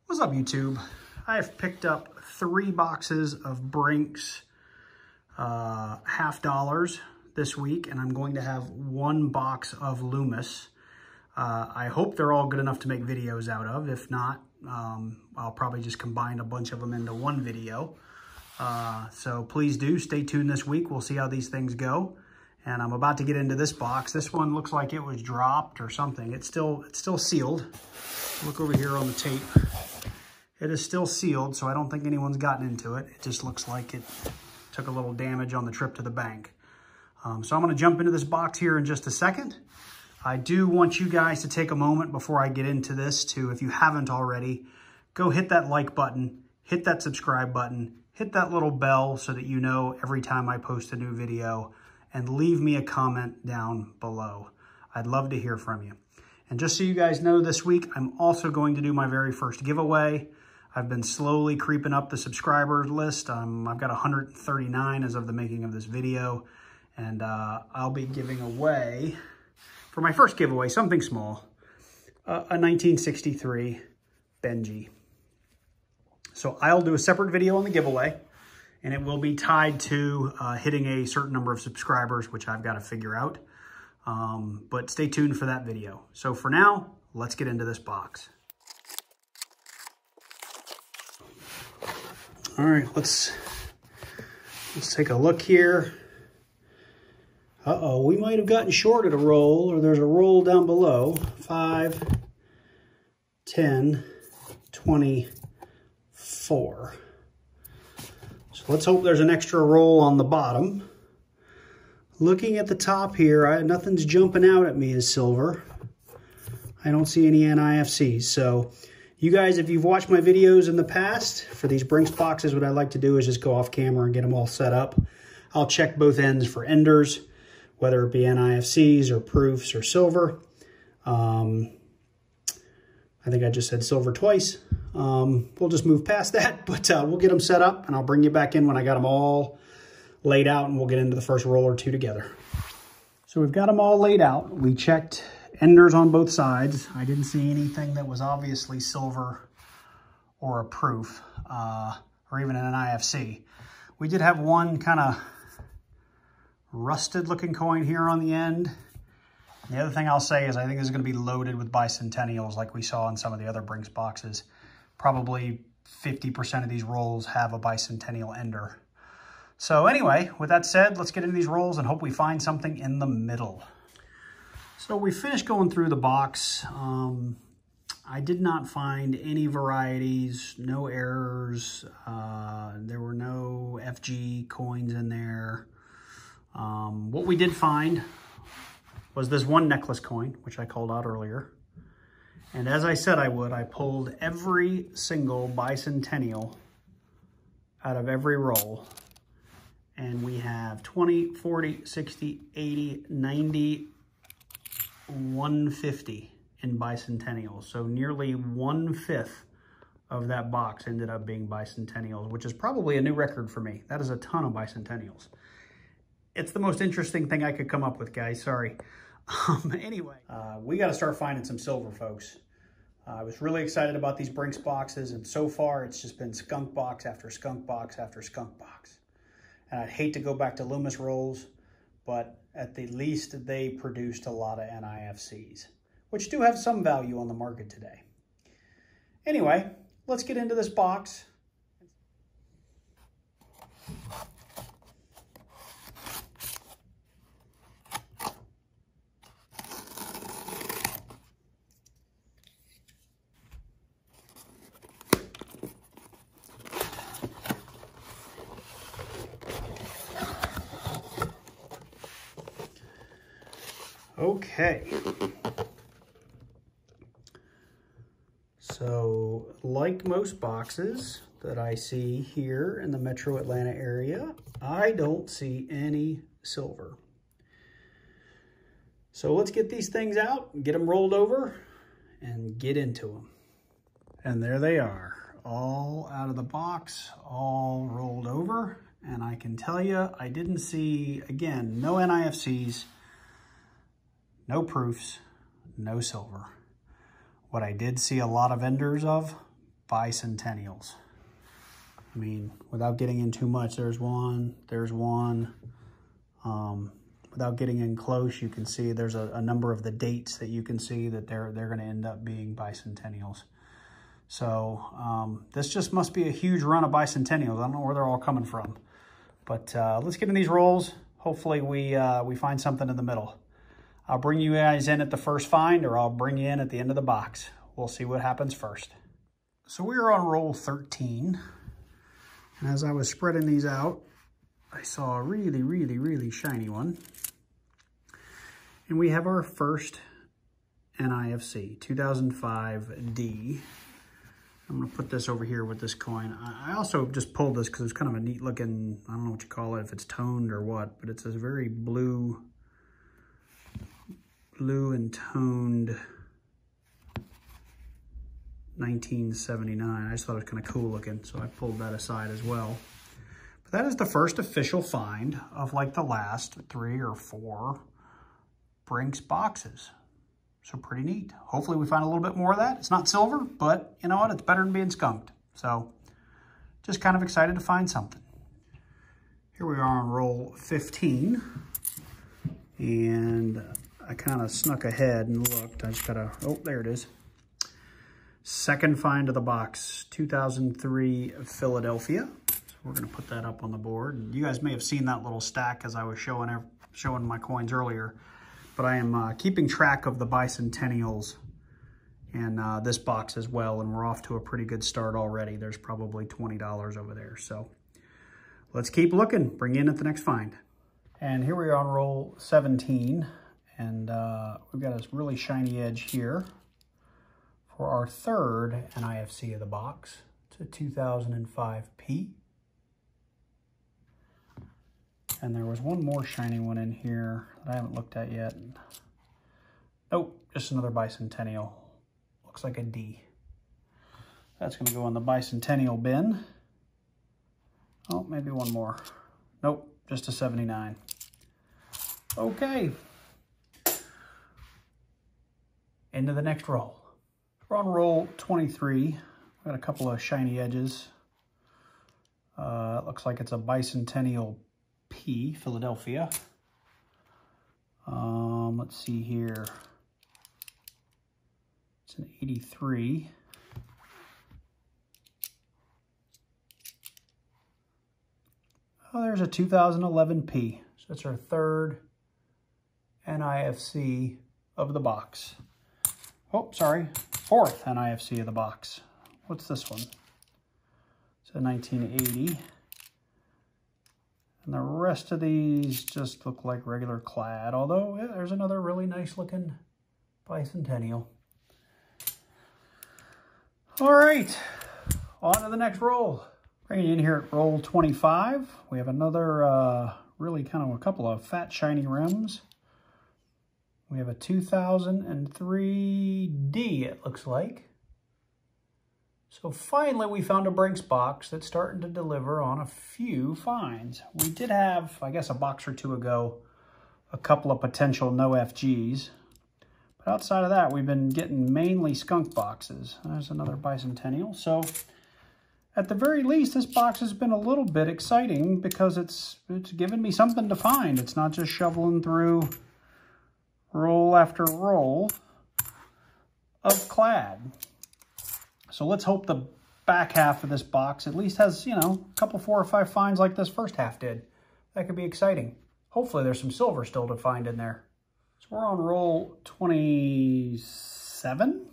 What's up, YouTube? I have picked up 3 boxes of Brinks $half this week, and I'm going to have 1 box of Loomis. I hope they're all good enough to make videos out of. If not, I'll probably just combine a bunch of them into one video. So please do stay tuned this week. We'll see how these things go. And I'm about to get into this box. This one looks like it was dropped or something. It's still sealed. Look over here on the tape. It is still sealed, so I don't think anyone's gotten into it. It just looks like it took a little damage on the trip to the bank. So I'm going to jump into this box here in just a second. I do want you guys to take a moment before I get into this to, if you haven't already, go hit that like button, hit that subscribe button, hit that little bell so that you know every time I post a new video, and leave me a comment down below. I'd love to hear from you. And just so you guys know, this week, I'm also going to do my very first giveaway. I've been slowly creeping up the subscriber list. I've got 139 as of the making of this video. And I'll be giving away, for my first giveaway, something small, a 1963 Benji. So I'll do a separate video on the giveaway, and it will be tied to hitting a certain number of subscribers, which I've got to figure out. But stay tuned for that video. So for now, let's get into this box. All right, let's take a look here. Uh-oh, we might have gotten shorted a roll, or there's a roll down below. 5, 10, 24. So let's hope there's an extra roll on the bottom. Looking at the top here, nothing's jumping out at me as silver. I don't see any NIFCs. So you guys, if you've watched my videos in the past, for these Brinks boxes, what I like to do is just go off camera and get them all set up. I'll check both ends for enders, whether it be NIFCs or proofs or silver. I think I just said silver twice. We'll just move past that, but we'll get them set up, and I'll bring you back in when I got them all laid out, and we'll get into the first roll or two together. So we've got them all laid out. We checked enders on both sides. I didn't see anything that was obviously silver or a proof, or even an NIFC. We did have one kind of rusted looking coin here on the end. The other thing I'll say is I think this is going to be loaded with bicentennials like we saw in some of the other Brinks boxes. Probably 50% of these rolls have a bicentennial ender. So anyway, with that said, let's get into these rolls and hope we find something in the middle. So we finished going through the box. I did not find any varieties, no errors. There were no FG coins in there. What we did find was this one necklace coin, which I called out earlier. And as I said I would, I pulled every single bicentennial out of every roll. And we have 20, 40, 60, 80, 90, 150 in bicentennials. So nearly 1/5 of that box ended up being bicentennials, which is probably a new record for me. That is a ton of bicentennials. It's the most interesting thing I could come up with, guys. Sorry. Anyway, we got to start finding some silver, folks. I was really excited about these Brinks boxes, and so far it's just been skunk box after skunk box after skunk box. And I'd hate to go back to Loomis rolls, but at the least they produced a lot of NIFCs, which do have some value on the market today. Anyway, let's get into this box. Okay, so like most boxes that I see here in the metro Atlanta area, I don't see any silver. So let's get these things out, get them rolled over, and get into them. And there they are, all out of the box, all rolled over. And I can tell you, I didn't see, again, no NIFCs, no proofs, no silver. What I did see a lot of enders of, bicentennials. I mean, without getting in too much, there's one. Without getting in close, you can see there's a number of the dates that you can see that they're going to end up being bicentennials. So this just must be a huge run of bicentennials. I don't know where they're all coming from. But let's get in these rolls. Hopefully we find something in the middle. I'll bring you guys in at the first find, or I'll bring you in at the end of the box. We'll see what happens first. So we are on roll 13. And as I was spreading these out, I saw a really, really, really shiny one. And we have our first NIFC, 2005D. I'm going to put this over here with this coin. I also just pulled this because it's kind of a neat looking, I don't know what you call it, if it's toned or what, but it's a very blue and toned 1979. I just thought it was kind of cool looking, so I pulled that aside as well. But that is the first official find of like the last 3 or 4 Brinks boxes. So pretty neat. Hopefully we find a little bit more of that. It's not silver, but you know what? It's better than being skunked. So just kind of excited to find something. Here we are on roll 15. And I kind of snuck ahead and looked. I just gotta, oh, there it is. Second find of the box, 2003 Philadelphia. So we're gonna put that up on the board. And you guys may have seen that little stack as I was showing my coins earlier. But I am keeping track of the bicentennials in this box as well, and we're off to a pretty good start already. There's probably $20 over there. So let's keep looking, bring in at the next find. And here we are on roll 17, and we've got a really shiny edge here for our third NIFC of the box. It's a 2005P. And there was one more shiny one in here that I haven't looked at yet. Nope, just another bicentennial. Looks like a D. That's going to go in the bicentennial bin. Oh, maybe one more. Nope, just a 79. Okay. Into the next roll. We're on roll 23. Got a couple of shiny edges. It looks like it's a bicentennial P, Philadelphia. Let's see here. It's an 83. Oh, there's a 2011 P. So that's our third NIFC of the box. Oh, sorry, fourth NIFC of the box. What's this one? It's a 1980. And the rest of these just look like regular clad, although yeah, there's another really nice looking bicentennial. All right, on to the next roll. Bringing in here at roll 25, we have another really kind of a couple of fat shiny rims. We have a 2003D, it looks like. So finally we found a Brinks box that's starting to deliver on a few finds. We did have, I guess a box or two ago, a couple of potential no FGs. But outside of that, we've been getting mainly skunk boxes. There's another bicentennial. So at the very least, this box has been a little bit exciting because it's given me something to find. It's not just shoveling through roll after roll of clad. So let's hope the back half of this box at least has, you know, a couple 4 or 5 finds like this first half did. That could be exciting. Hopefully there's some silver still to find in there. So we're on roll 27,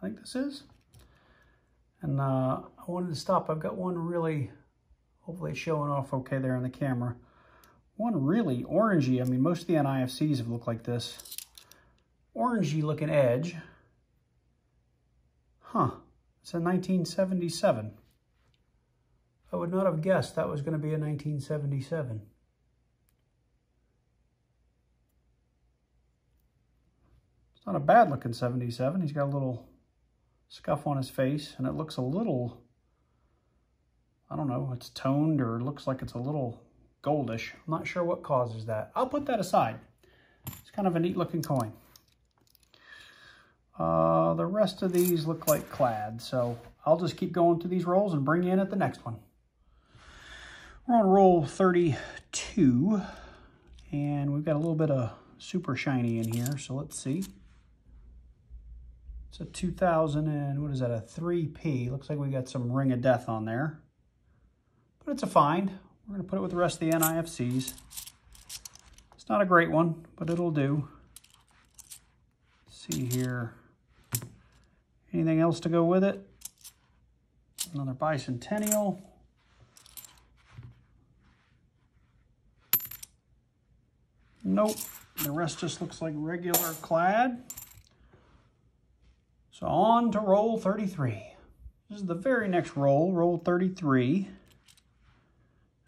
I think this is. And I wanted to stop. I've got one really, hopefully it's showing off okay there on the camera. One really orangey. I mean, most of the NIFCs have looked like this. Orangey looking edge. Huh. It's a 1977. I would not have guessed that was going to be a 1977. It's not a bad looking 77. He's got a little scuff on his face, and it looks a little, I don't know, it's toned or looks like it's a little goldish. I'm not sure what causes that. I'll put that aside. It's kind of a neat looking coin. The rest of these look like clad, so I'll just keep going through these rolls and bring you in at the next one. We're on roll 32, and we've got a little bit of super shiny in here, so let's see. It's a 2000 and, what is that, a 3P. Looks like we got some Ring of Death on there, but it's a find. We're gonna put it with the rest of the NIFCs. It's not a great one, but it'll do. Let's see here. Anything else to go with it? Another Bicentennial. Nope, the rest just looks like regular clad. So on to roll 33. This is the very next roll, roll 33.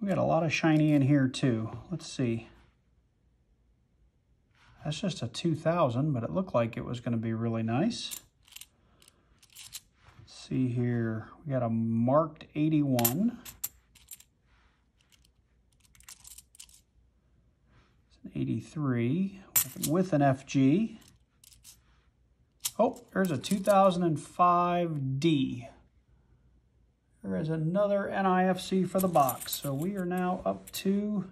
We got a lot of shiny in here too. Let's see. That's just a 2000, but it looked like it was going to be really nice. Let's see here. We got a marked 81. 83 with an FG. Oh, there's a 2005D. There is another NIFC for the box. So we are now up to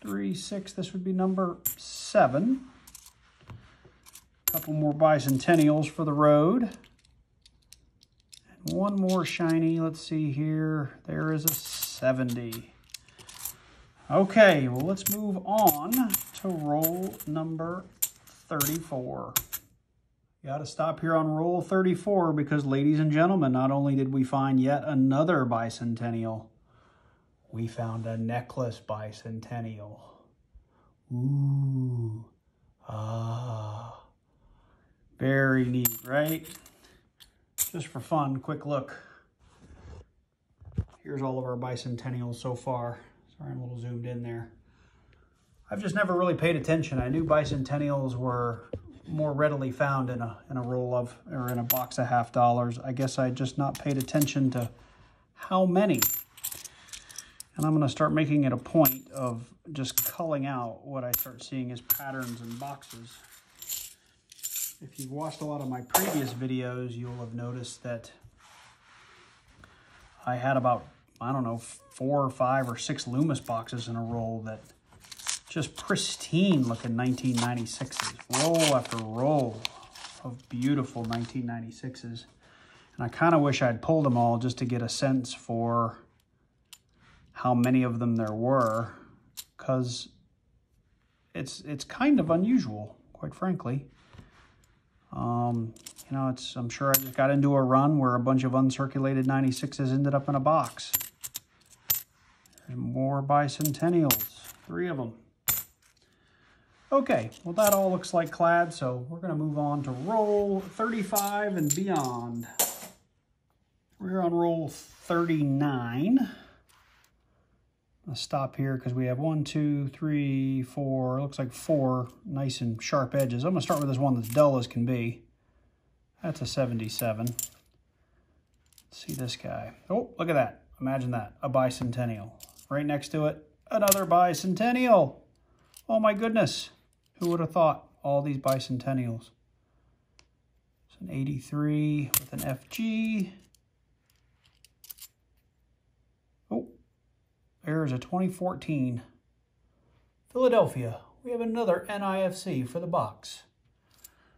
3, 6. This would be number 7. A couple more Bicentennials for the road. And one more shiny. Let's see here. There is a 70. Okay, well, let's move on to roll number 34. Got to stop here on roll 34 because, ladies and gentlemen, not only did we find yet another Bicentennial, we found a necklace Bicentennial. Ooh, ah, very neat, right? Just for fun, quick look. Here's all of our Bicentennials so far. Sorry, I'm a little zoomed in there. I've just never really paid attention. I knew Bicentennials were more readily found in a roll of, or in a box of $50. I guess I just not paid attention to how many. And I'm going to start making it a point of just culling out what I start seeing as patterns in boxes. If you've watched a lot of my previous videos, you'll have noticed that I had about, I don't know, 4 or 5 or 6 Loomis boxes in a roll that just pristine looking 1996s. Roll after roll of beautiful 1996s. And I kind of wish I'd pulled them all just to get a sense for how many of them there were, because it's kind of unusual, quite frankly. You know, I'm sure I just got into a run where a bunch of uncirculated 96s ended up in a box. There's more Bicentennials, 3 of them. Okay, well, that all looks like clad, so we're going to move on to roll 35 and beyond. We're on roll 39. I'll stop here because we have 1, 2, 3, 4, it looks like 4 nice and sharp edges. I'm going to start with this one that's dull as can be. That's a 77. Let's see this guy. Oh, look at that. Imagine that, a Bicentennial. Right next to it, another Bicentennial. Oh my goodness. Who would have thought all these Bicentennials? It's an 83 with an FG. Oh, there's a 2014 Philadelphia. We have another NIFC for the box.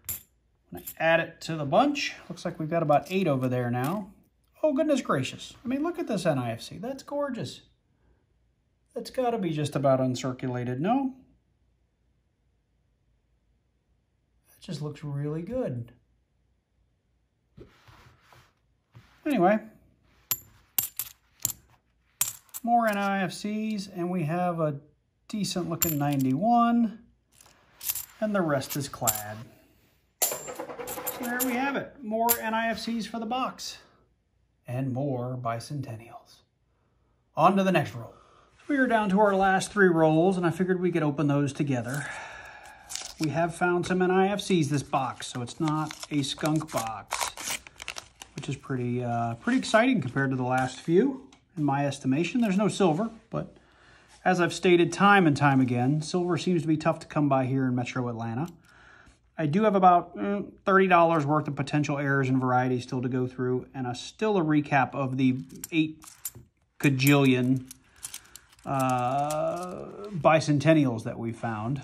I'm going to add it to the bunch. Looks like we've got about 8 over there now. Oh, goodness gracious. I mean, look at this NIFC. That's gorgeous. That's got to be just about uncirculated, no? That just looks really good. Anyway, more NIFCs, and we have a decent looking 91, and the rest is clad. So there we have it. More NIFCs for the box, and more Bicentennials. On to the next roll. We are down to our last 3 rolls, and I figured we could open those together. We have found some NIFCs this box, so it's not a skunk box, which is pretty exciting compared to the last few, in my estimation. There's no silver, but as I've stated time and time again, silver seems to be tough to come by here in Metro Atlanta. I do have about $30 worth of potential errors and varieties still to go through, and still a recap of the 8 gajillion bicentennials that we found.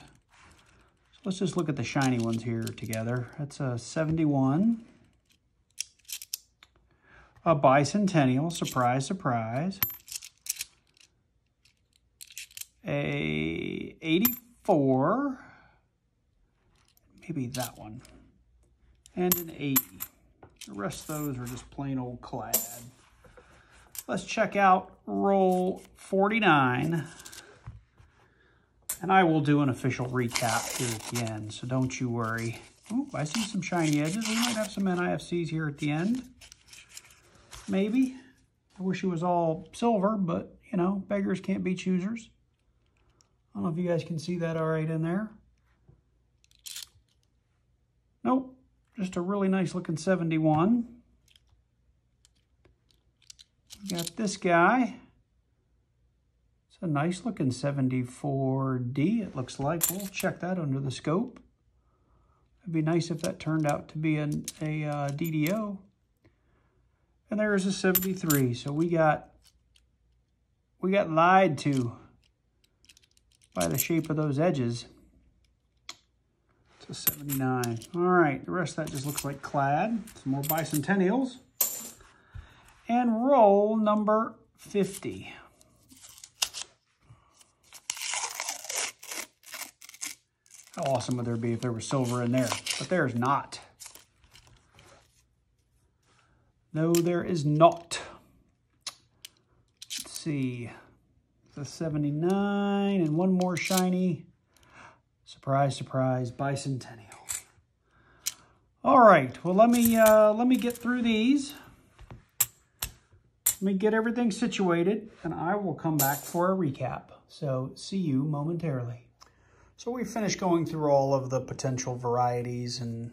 So let's just look at the shiny ones here together. That's a 71. A bicentennial, surprise, surprise. A 84. Maybe that one. And an 80. The rest of those are just plain old clad. Let's check out roll 49. And I will do an official recap here at the end, so don't you worry. Oh, I see some shiny edges. We might have some NIFCs here at the end. Maybe. I wish it was all silver, but, you know, beggars can't be choosers. I don't know if you guys can see that all right in there. Nope, just a really nice looking 71. We got this guy. It's a nice looking 74D, it looks like. We'll check that under the scope. It'd be nice if that turned out to be a DDO. And there's a 73. So we got lied to by the shape of those edges. It's a 79. All right, the rest of that just looks like clad. Some more bicentennials. And roll number 50. How awesome would there be if there was silver in there? But there's not. No, there is not. Let's see. The 79 and one more shiny. Surprise, surprise, bicentennial. All right, well, let me get through these. Let me get everything situated, and I will come back for a recap. So see you momentarily. So we finished going through all of the potential varieties and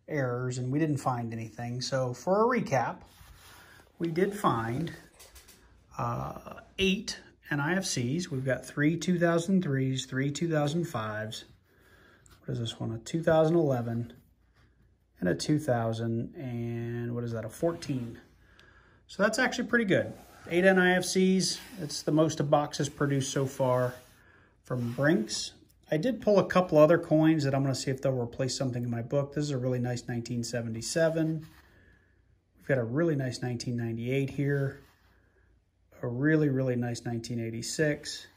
errors, and we didn't find anything. So for a recap, we did find 8 NIFCs. We've got 3 2003s, 3 2005s. What is this one? A 2011 and a 2000, and what is that? A 14. So that's actually pretty good. 8 NIFCs. It's the most a box has produced so far from Brinks. I did pull a couple other coins that I'm going to see if they'll replace something in my book. This is a really nice 1977. We've got a really nice 1998 here. A really, really nice 1986.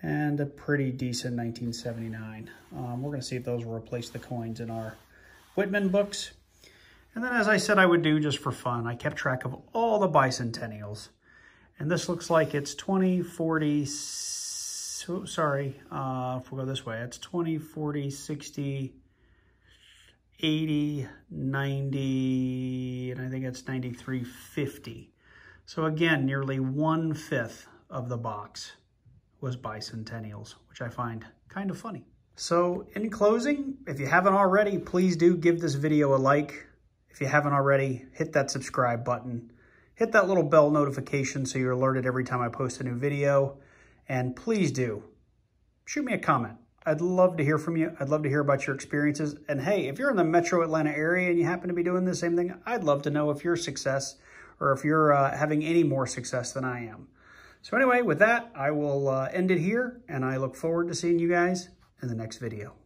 And a pretty decent 1979. We're going to see if those will replace the coins in our Whitman books. And then, as I said I would do just for fun, I kept track of all the bicentennials. And this looks like it's 20, 40, if we go this way, it's 20, 40, 60, 80, 90, and I think it's 93, 50. So again, nearly 1/5 of the box was bicentennials, which I find kind of funny. So in closing, if you haven't already, please do give this video a like. If you haven't already, hit that subscribe button. Hit that little bell notification so you're alerted every time I post a new video. And please do, shoot me a comment. I'd love to hear from you. I'd love to hear about your experiences. And hey, if you're in the metro Atlanta area and you happen to be doing the same thing, I'd love to know if your success or if you're having any more success than I am. So anyway, with that, I will end it here, and I look forward to seeing you guys in the next video.